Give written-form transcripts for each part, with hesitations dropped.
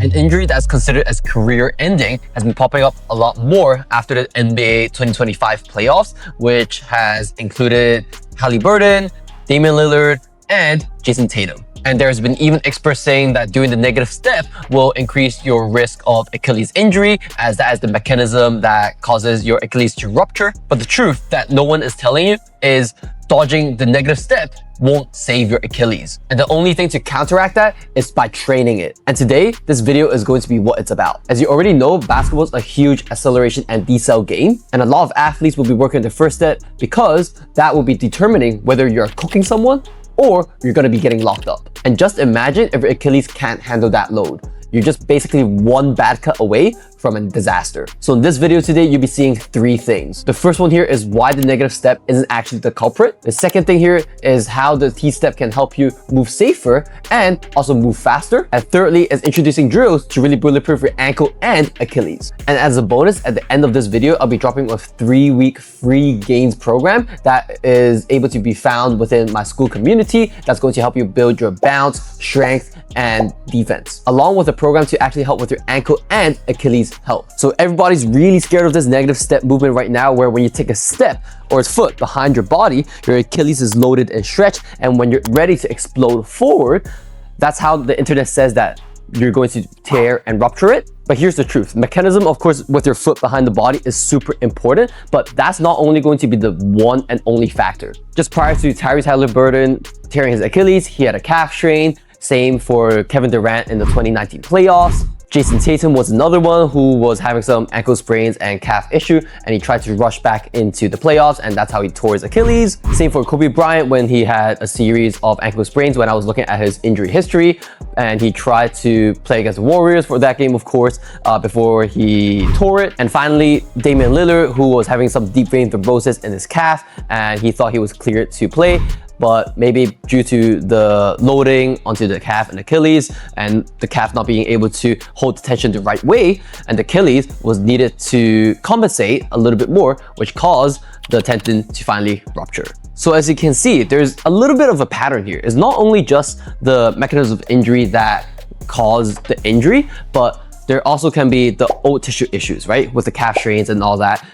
An injury that's considered as career-ending has been popping up a lot more after the NBA 2025 playoffs, which has included Haliburton, Damian Lillard, and Jayson Tatum. And there's been even experts saying that doing the negative step will increase your risk of Achilles injury, as that is the mechanism that causes your Achilles to rupture. But the truth that no one is telling you is dodging the negative step won't save your Achilles. And the only thing to counteract that is by training it. And today, this video is going to be what it's about. As you already know, basketball is a huge acceleration and decel game. And a lot of athletes will be working the first step because that will be determining whether you're cooking someone or you're gonna be getting locked up. And just imagine if your Achilles can't handle that load. You're just basically one bad cut away from a disaster. So in this video today, you'll be seeing three things. The first one here is why the negative step isn't actually the culprit. The second thing here is how the T-step can help you move safer and also move faster. And thirdly is introducing drills to really bulletproof your ankle and Achilles. And as a bonus, at the end of this video, I'll be dropping a 3-week free gains program that is able to be found within my school community that's going to help you build your bounce, strength, and defense, along with a program to actually help with your ankle and Achilles health. So everybody's really scared of this negative step movement right now, where when you take a step or a foot behind your body, your Achilles is loaded and stretched, and when you're ready to explode forward, that's how the internet says that you're going to tear and rupture it. But here's the truth. Mechanism, of course, with your foot behind the body is super important, but that's not only going to be the one and only factor. Just prior to Tyrese Haliburton tearing his Achilles, he had a calf strain. Same for Kevin Durant in the 2019 playoffs. Jayson Tatum was another one who was having some ankle sprains and calf issue, and he tried to rush back into the playoffs, and that's how he tore his Achilles. Same for Kobe Bryant when he had a series of ankle sprains when I was looking at his injury history, and he tried to play against the Warriors for that game, of course, before he tore it. And finally, Damian Lillard, who was having some deep vein thrombosis in his calf, and he thought he was cleared to play, but maybe due to the loading onto the calf and Achilles and the calf not being able to hold the tension the right way, and the Achilles was needed to compensate a little bit more, which caused the tendon to finally rupture. So as you can see, there's a little bit of a pattern here. It's not only just the mechanism of injury that caused the injury, but there also can be the old tissue issues, right? With the calf strains and all that,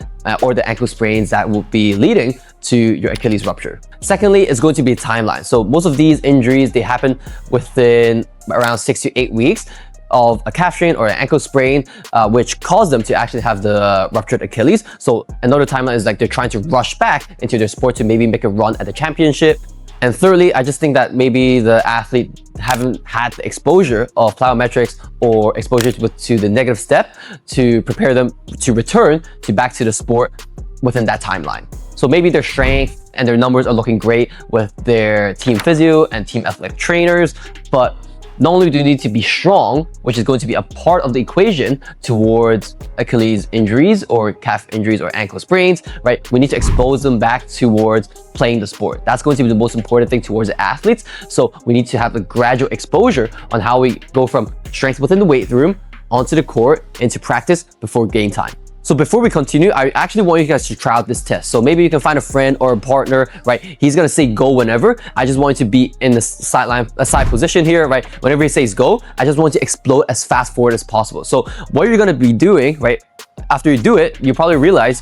or the ankle sprains that will be leading to your Achilles rupture. Secondly, it's going to be a timeline. So most of these injuries, they happen within around 6 to 8 weeks of a calf strain or an ankle sprain, which caused them to actually have the ruptured Achilles. So another timeline is like they're trying to rush back into their sport to maybe make a run at the championship. And thirdly, I just think that maybe the athlete haven't had the exposure of plyometrics or exposure to the negative step to prepare them to return back to the sport within that timeline. So maybe their strength and their numbers are looking great with their team physio and team athletic trainers, but not only do you need to be strong, which is going to be a part of the equation towards Achilles injuries or calf injuries or ankle sprains, right? We need to expose them back towards playing the sport. That's going to be the most important thing towards the athletes. So we need to have a gradual exposure on how we go from strength within the weight room onto the court into practice before game time. So before we continue, I actually want you guys to try out this test. So maybe you can find a friend or a partner, right? He's gonna say go whenever. I just want you to be in the side position here, right? Whenever he says go, I just want you to explode as fast forward as possible. So what you're gonna be doing, right? After you do it, you probably realize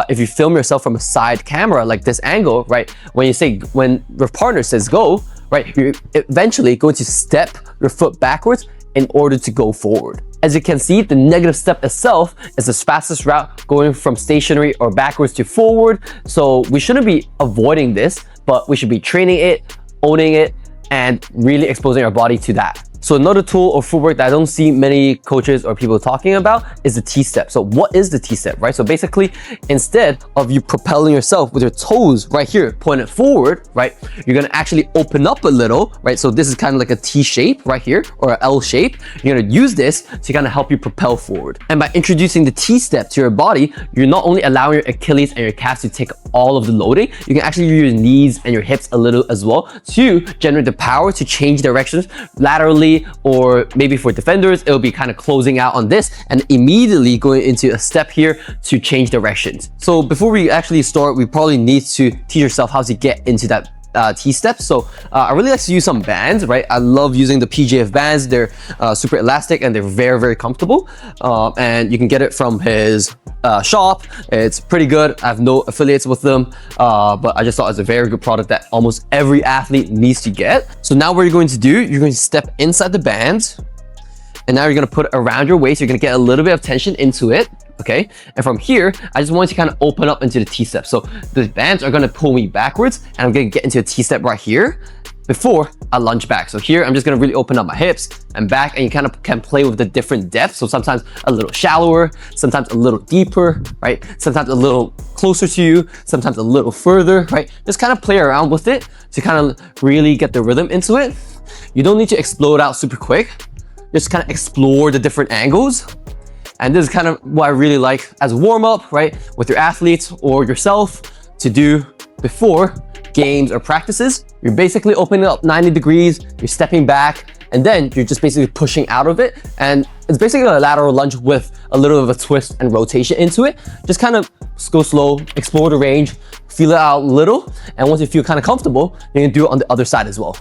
if you film yourself from a side camera like this angle, right? When your partner says go, right? You're eventually going to step your foot backwards in order to go forward. As you can see, the negative step itself is the fastest route going from stationary or backwards to forward. So we shouldn't be avoiding this, but we should be training it, owning it, and really exposing our body to that. So another tool or footwork that I don't see many coaches or people talking about is the T-step. So what is the T-step, right? So basically, instead of you propelling yourself with your toes right here, pointed forward, right? You're gonna actually open up a little, right? So this is kind of like a T shape right here, or an L shape. You're gonna use this to kind of help you propel forward. And by introducing the T-step to your body, you're not only allowing your Achilles and your calves to take all of the loading, you can actually use your knees and your hips a little as well to generate the power to change directions laterally, or maybe for defenders, it'll be kind of closing out on this and immediately going into a step here to change directions. So before we actually start, we probably need to teach yourself how to get into that T-steps. So I really like to use some bands, right? I love using the PJF bands. They're super elastic and they're very, very comfortable. And you can get it from his shop. It's pretty good. I have no affiliates with them, but I just thought it's a very good product that almost every athlete needs to get. So now what you're going to do, you're going to step inside the bands, and now you're going to put it around your waist. You're going to get a little bit of tension into it, okay? And from here, I just want you to kind of open up into the T-step. So the bands are going to pull me backwards, and I'm going to get into a T-step right here before I lunge back. So here, I'm just gonna really open up my hips and back, and you kind of can play with the different depths. So sometimes a little shallower, sometimes a little deeper, right? Sometimes a little closer to you, sometimes a little further, right? Just kind of play around with it to kind of really get the rhythm into it. You don't need to explode out super quick. Just kind of explore the different angles. And this is kind of what I really like as a warm-up, right? With your athletes or yourself to do before games or practices. You're basically opening up 90 degrees, you're stepping back, and then you're just basically pushing out of it. And it's basically a lateral lunge with a little bit of a twist and rotation into it. Just kind of go slow, explore the range, feel it out a little. And once you feel kind of comfortable, you can do it on the other side as well.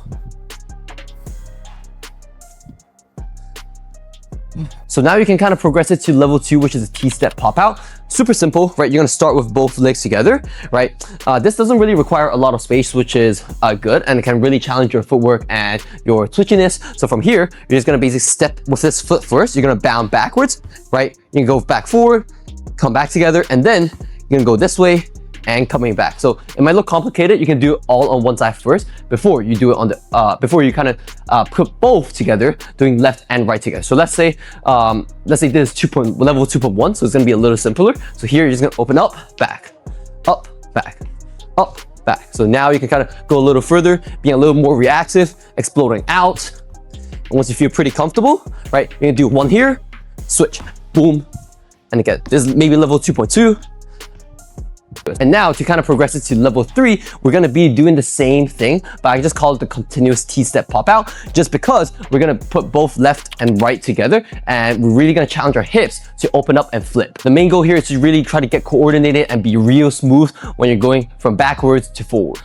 So now you can kind of progress it to level 2, which is a T-step pop out. Super simple, right? You're gonna start with both legs together, right? This doesn't really require a lot of space, which is good, and it can really challenge your footwork and your twitchiness. So from here, you're just gonna basically step with this foot first. You're gonna bound backwards, right? You can go back forward, come back together, and then you're gonna go this way and coming back. So it might look complicated. You can do it all on one side first before you do it on the before you kind of put both together, doing left and right together. So let's say this is level 2.1, so it's gonna be a little simpler. So here you're just gonna open up, back, up, back, up, back. So now you can kind of go a little further, being a little more reactive, exploding out. And once you feel pretty comfortable, right, you're gonna do one here, switch, boom, and again, this is maybe level 2.2. And now to kind of progress it to level 3, we're gonna be doing the same thing, but I just call it the continuous T-step pop out, just because we're gonna put both left and right together, and we're really gonna challenge our hips to open up and flip. The main goal here is to really try to get coordinated and be real smooth when you're going from backwards to forward.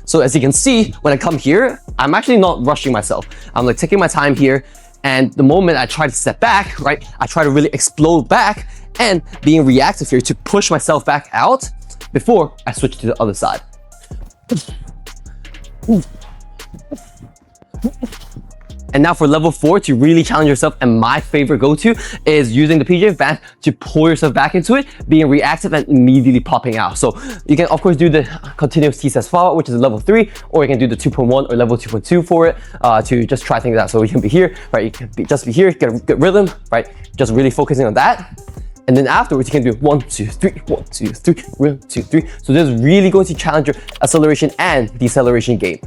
So as you can see, when I come here, I'm actually not rushing myself. I'm like taking my time here. And the moment I try to step back, right, I try to really explode back and being reactive here to push myself back out before I switch to the other side. And now for level 4, to really challenge yourself, and my favorite go-to is using the PJF band to pull yourself back into it, being reactive and immediately popping out. So you can of course do the continuous T-step follow, which is level 3, or you can do the 2.1 or level 2.2 for it to just try things out. So you can be here, right? You can just be here, get a good rhythm, right? Just really focusing on that. And then afterwards, you can do 1, 2, 3, 1, 2, 3, 1, 2, 3. So this is really going to challenge your acceleration and deceleration game.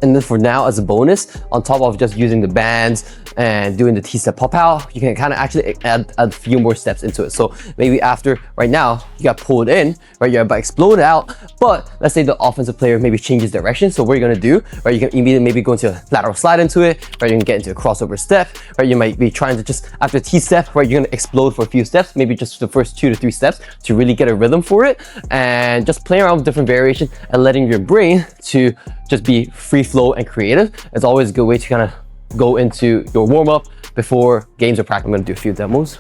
And then for now, as a bonus, on top of just using the bands and doing the T-step pop out, you can kind of actually add a few more steps into it. So maybe after, right now, you got pulled in, right? You're about to explode out, but let's say the offensive player maybe changes direction. So what you're gonna do, right? You can immediately maybe go into a lateral slide into it, right? You can get into a crossover step, right? You might be trying to just, after T-step, right? You're gonna explode for a few steps, maybe just the first 2 to 3 steps to really get a rhythm for it, and just play around with different variations and letting your brain to just be free flow and creative. It's always a good way to kind of go into your warm-up before games or practice. I'm gonna do a few demos.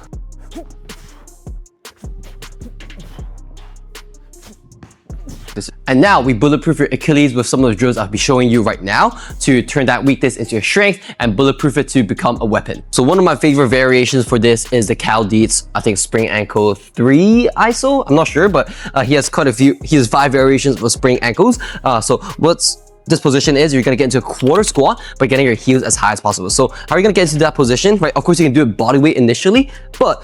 And now we bulletproof your Achilles with some of the drills I'll be showing you right now to turn that weakness into a strength and bulletproof it to become a weapon. So one of my favorite variations for this is the Cal Dietz, I think spring ankle 3 ISO. I'm not sure, but he has quite a few. He has 5 variations of spring ankles. So what's this position is, you're gonna get into a quarter squat by getting your heels as high as possible. So how are you gonna get into that position, right? Of course, you can do it body weight initially, but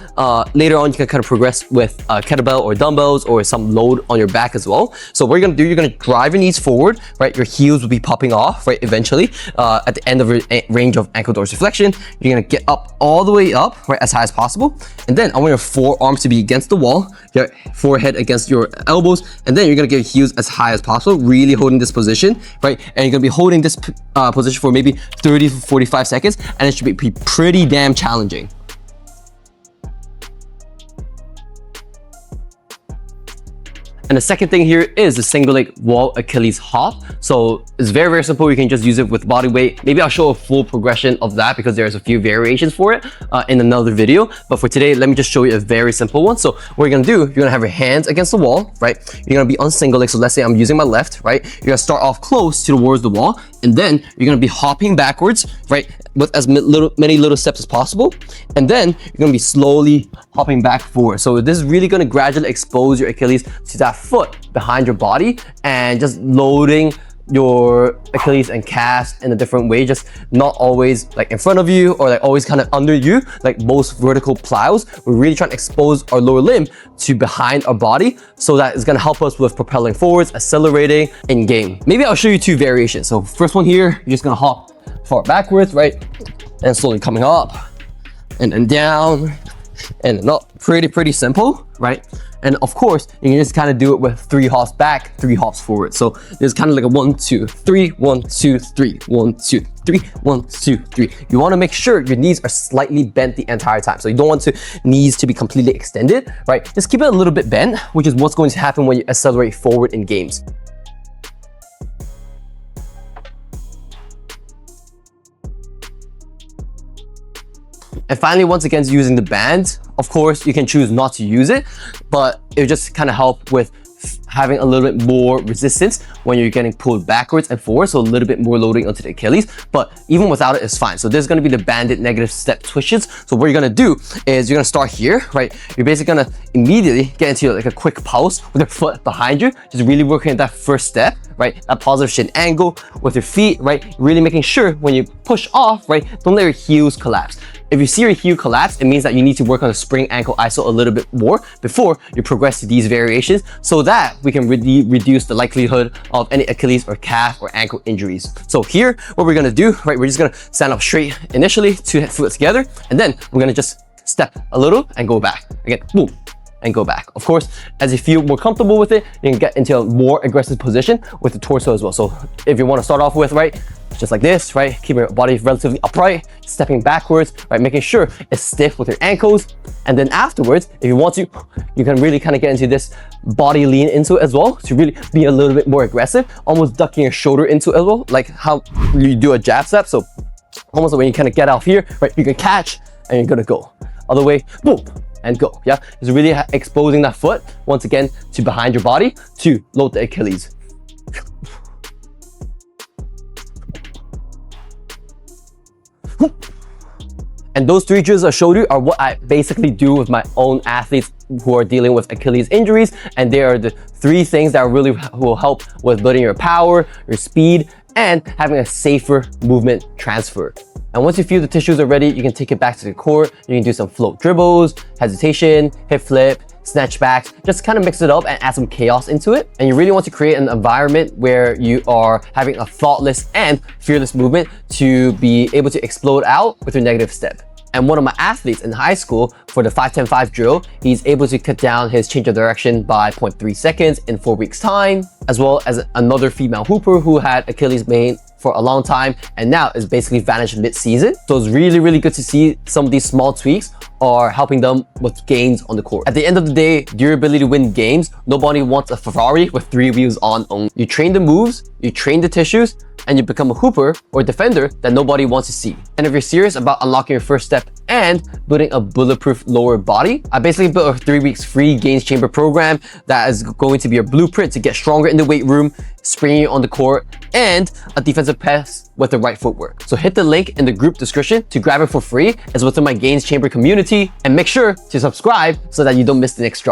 later on, you can kind of progress with kettlebell or dumbbells or some load on your back as well. So what you're gonna do, you're gonna drive your knees forward, right? Your heels will be popping off, right? Eventually, at the end of your range of ankle dorsiflexion, you're gonna get up all the way up, right? As high as possible. And then I want your forearms to be against the wall, your forehead against your elbows, and then you're gonna get your heels as high as possible, really holding this position, right? And you're gonna be holding this position for maybe 30 to 45 seconds, and it should be pretty damn challenging. And the second thing here is the single leg wall Achilles hop. So it's very, very simple. You can just use it with body weight. Maybe I'll show a full progression of that because there's a few variations for it in another video. But for today, let me just show you a very simple one. So what you're gonna do, you're gonna have your hands against the wall, right? You're gonna be on single leg. So let's say I'm using my left, right? You're gonna start off close towards the wall, and then you're gonna be hopping backwards, right? With as many little steps as possible. And then you're gonna be slowly hopping back forward. So this is really gonna gradually expose your Achilles to that foot behind your body and just loading your Achilles and calves in a different way, just not always like in front of you or like always kind of under you, like most vertical plyos. We're really trying to expose our lower limb to behind our body, so that is gonna help us with propelling forwards, accelerating in game. Maybe I'll show you two variations. So first one here, you're just gonna hop forward backwards, right? And slowly coming up and then down and then up. Pretty simple, right? And of course, you can just kind of do it with 3 hops back, 3 hops forward. So it's kind of like a 1, 2, 3, 1, 2, 3, 1, 2, 3, 1, 2, 3. You want to make sure your knees are slightly bent the entire time. So you don't want knees to be completely extended, right? Just keep it a little bit bent, which is what's going to happen when you accelerate forward in games. And finally, once again, using the band. Of course, you can choose not to use it, but it just kind of help with having a little bit more resistance when you're getting pulled backwards and forward, so a little bit more loading onto the Achilles. But even without it, it's fine. So there's going to be the banded negative step twitches. So what you're going to do is you're going to start here, right? You're basically going to immediately get into like a quick pulse with your foot behind you, just really working at that first step, right? That positive shin angle with your feet, right? Really making sure when you push off, right? Don't let your heels collapse. If you see your heel collapse, it means that you need to work on the spring ankle iso a little bit more before you progress to these variations, so that we can reduce the likelihood of any Achilles or calf or ankle injuries. So here, what we're gonna do, right, we're just gonna stand up straight initially, 2 foot together, and then we're gonna just step a little and go back. Again, boom, and go back. Of course, as you feel more comfortable with it, you can get into a more aggressive position with the torso as well. So if you want to start off with, right, just like this, right, keep your body relatively upright, stepping backwards, right, making sure it's stiff with your ankles. And then afterwards, if you want to, you can really kind of get into this body lean into it as well, to really be a little bit more aggressive, almost ducking your shoulder into it as well, like how you do a jab step. So almost when you kind of get out here, right, you can catch and you're gonna go. Other way, boom, and go. Yeah, it's really exposing that foot once again to behind your body to load the Achilles. And those 3 drills I showed you are what I basically do with my own athletes who are dealing with Achilles injuries, and they are the 3 things that really will help with building your power, your speed, and having a safer movement transfer. And once you feel the tissues are ready, you can take it back to the court. You can do some float dribbles, hesitation, hip flip, snatch backs, just kind of mix it up and add some chaos into it. And you really want to create an environment where you are having a thoughtless and fearless movement to be able to explode out with your negative step. And one of my athletes in high school, for the 5-10-5 drill, he's able to cut down his change of direction by 0.3 seconds in 4 weeks time, as well as another female hooper who had Achilles pain for a long time and now is basically vanished mid-season. So it's really good to see some of these small tweaks are helping them with gains on the court. At the end of the day, durability to win games, nobody wants a Ferrari with 3 wheels on only. You train the moves, you train the tissues, and you become a hooper or defender that nobody wants to see. And if you're serious about unlocking your first step and building a bulletproof lower body, I basically built a 3 weeks free gains chamber program that is going to be a blueprint to get stronger in the weight room, springing on the court, and a defensive pass with the right footwork. So hit the link in the group description to grab it for free as within my gains chamber community, and make sure to subscribe so that you don't miss the next drop.